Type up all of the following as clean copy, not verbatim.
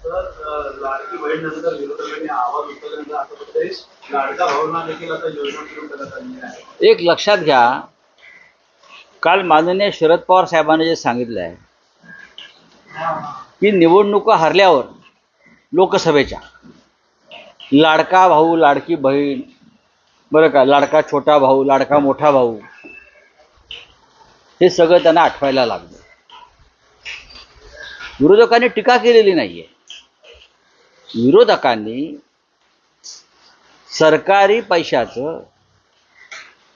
लाडकी बहीण नंतर विरोधकांनी आवाज उठवल्यानंतर आता कुठेतरी लाडका भाऊंना देखील आता योजना सुरू करण्यात आलेली आहे। एक लक्षात घ्या, काल माननीय शरद पवार साहेबांनी जे सांगितलं आहे की निवडणुका हरल्यावर लोकसभेच्या लाडका भाऊ लाडकी बहीण, बरं का, लाडका छोटा भाऊ लाडका मोठा भाऊ, हे सगळं त्यांना आठवायला लागलं. विरोधकांनी टीका केलेली नाहीये. विरोधकांनी सरकारी पैशाचं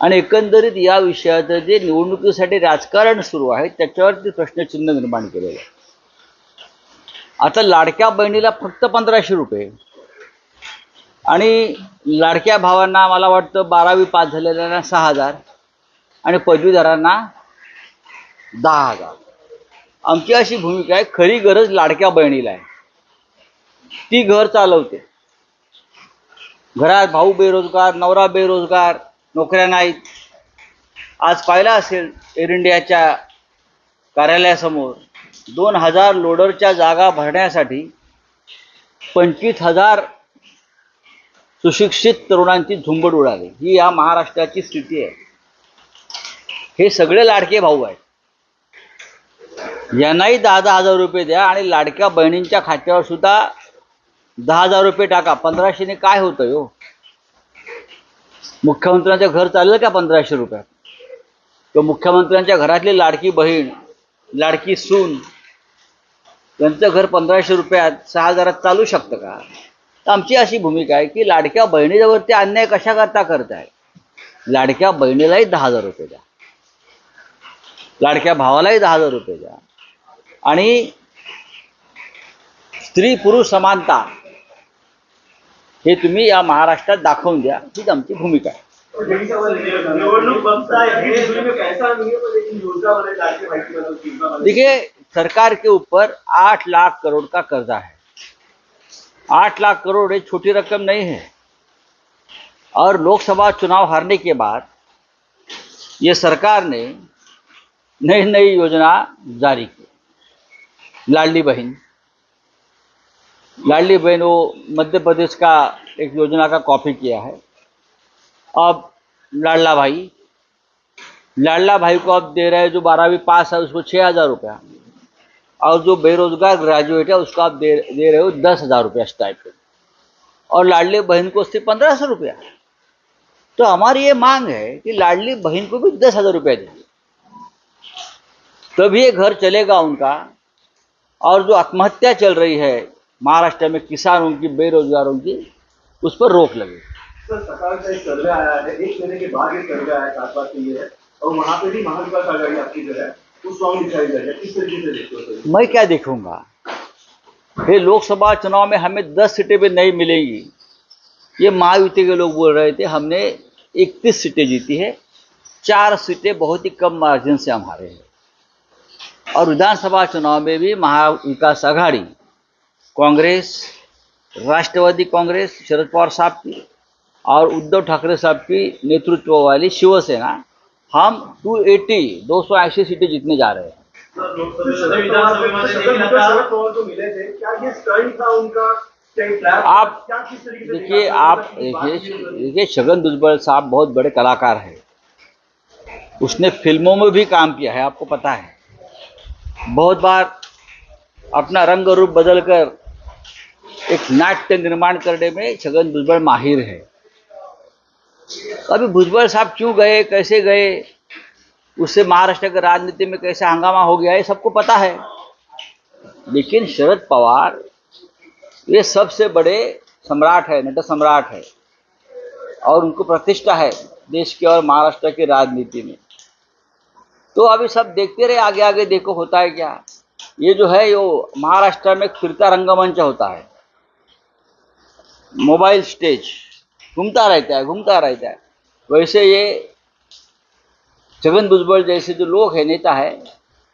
आणि एकंदरीत या विषयाचं जे निवडणुकीसाठी राजकारण सुरू आहे त्याच्यावरती प्रश्नचिन्ह निर्माण केलेलं आहे. आता लाडक्या बहिणीला फक्त 1500 रुपये आणि लाडक्या भावांना मला वाटतं 12वी पास झालेल्यांना 6000 आणि पदवीधरांना 10,000. आमची अशी भूमिका आहे, खरी गरज लाडक्या बहिणीला आहे. ती घर चालवते, घरात भाऊ बेरोजगार, नवरा बेरोजगार, नोकऱ्या नाहीत. आज पाहिलं असेल एअर इंडियाच्या कार्यालयासमोर 2000 लोडरच्या जागा भरण्यासाठी 25,000 सुशिक्षित तरुणांची झुंबड उडाली. ही या महाराष्ट्राची स्थिती आहे. हे सगळे लाडके भाऊ आहेत. यांनाही 10,000 रुपये द्या आणि लाडक्या बहिणींच्या खात्यावर सुद्धा 10,000 रुपये टाका. 1500ने काय होतं हो? मुख्यमंत्र्यांचं घर चाललं का 1500 रुपयात? तो मुख्यमंत्र्यांच्या घरातली लाडकी बहीण, लाडकी सून, त्यांचं घर 1500 रुपयात 6000 चालू शकतं का? आमची अशी भूमिका आहे की लाडक्या बहिणीवरती अन्याय कशा करता करताय. लाडक्या बहिणीलाही 10,000 रुपये द्या, लाडक्या भावालाही 10,000 रुपये द्या आणि स्त्री पुरुष समानता हे तुम्ही या महाराष्ट्रात दाखवून द्या. हीच आमची भूमिका आहे. देखिए, सरकार के ऊपर 8 लाख करोड़ का कर्जा है. 8 लाख करोड़ एक छोटी रकम नहीं है. और लोकसभा चुनाव हारने के बाद ये सरकार ने नई नई योजना जारी की. लाडली बहन वो मध्य प्रदेश का एक योजना का कॉपी किया है. अब लाडला भाई को अब दे रहे हैं, जो 12वीं पास है उसको 6,000 रुपया, और जो बेरोजगार ग्रेजुएट है उसको आप दे रहे हो 10,000 रुपया स्टाइपेंड, और लाडली बहन को सिर्फ 1500 रुपया. तो हमारी ये मांग है कि लाडली बहन को भी 10,000 रुपया दीजिए, तभी ये घर चलेगा उनका. और जो आत्महत्या चल रही है महाराष्ट्र में किसानों की, बेरोजगारों की, उस पर रोक लगे. सर, सरकार का एक सर्वे आया है, 1 महीने के बाद ये सर्वे आया, 7 बार के लिए है, और वहाँ पे भी महाविकास आघाड़ी आपकी जो है वो स्ट्रॉन्ग दिखाई दे रही है. किस तरीके से देखते हो? मैं क्या देखूंगा? ये लोकसभा चुनाव में हमें 10 सीटें भी नहीं मिलेंगी. ये महायुति के लोग बोल रहे थे हमने 31 सीटें जीती है, 4 सीटें बहुत ही कम मार्जिन से हम हारे हैं. और विधानसभा चुनाव में भी महाविकास आघाड़ी, कांग्रेस, राष्ट्रवादी कांग्रेस शरद पवार साहब की और उद्धव ठाकरे साहब की नेतृत्व वाली शिवसेना, हम 280 सीटें जीतने जा रहे हैं. आप देखिए, छगन भुजबल साहब बहुत बड़े कलाकार हैं. उसने फिल्मों में भी काम किया है, आपको पता है. बहुत बार अपना रंग रूप बदलकर एक नाट्य निर्माण करने में छगन भुजबल माहिर है. अभी भुजबल साहब क्यों गए, कैसे गए, उससे महाराष्ट्र की राजनीति में कैसा हंगामा हो गया, ये सबको पता है. लेकिन शरद पवार ये सबसे बड़े सम्राट है, नट सम्राट है, और उनको प्रतिष्ठा है देश की और महाराष्ट्र की राजनीति में. तो अभी सब देखते रहे, आगे आगे देखो होता है क्या. ये जो है यो महाराष्ट्र में फिरता रंगमंच होता है, मोबाइल स्टेज घूमता रहता है. वैसे ये छगन भुजबल जैसे जो लोग हैं, नेता है,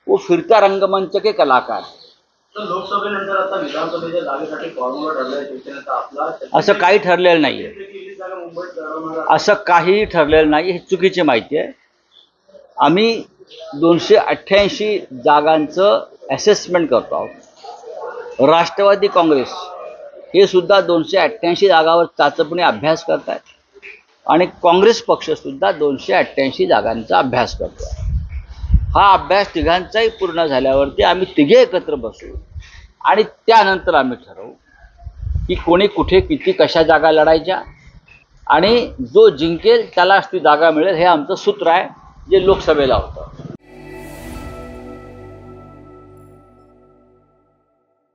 वो फिरता रंगमंच के कलाकार है. तर लोकसभेनंतर आता विधानसभेच्या जागेसाठी फॉर्म्युला ठरलाय शिवसेनेचा आपला. असं काही ठरलेलं नाही आहे. असं काहीही ठरलेलं नाही. ही चुकीची माहिती आहे. आम्ही 288 जागांचं असेसमेंट करतो आहोत. राष्ट्रवादी काँग्रेस हे सुद्धा 288 जागावर चाचपणी अभ्यास करत आहेत आणि काँग्रेस पक्षसुद्धा 288 जागांचा अभ्यास करतो आहे. हा अभ्यास तिघांचाही पूर्ण झाल्यावरती आम्ही तिघे एकत्र बसू आणि त्यानंतर आम्ही ठरवू की कोणी कुठे किती कशा जागा लढायच्या आणि जो जिंकेल त्यालाच ती जागा मिळेल. हे आमचं सूत्र आहे जे लोकसभेला होतं.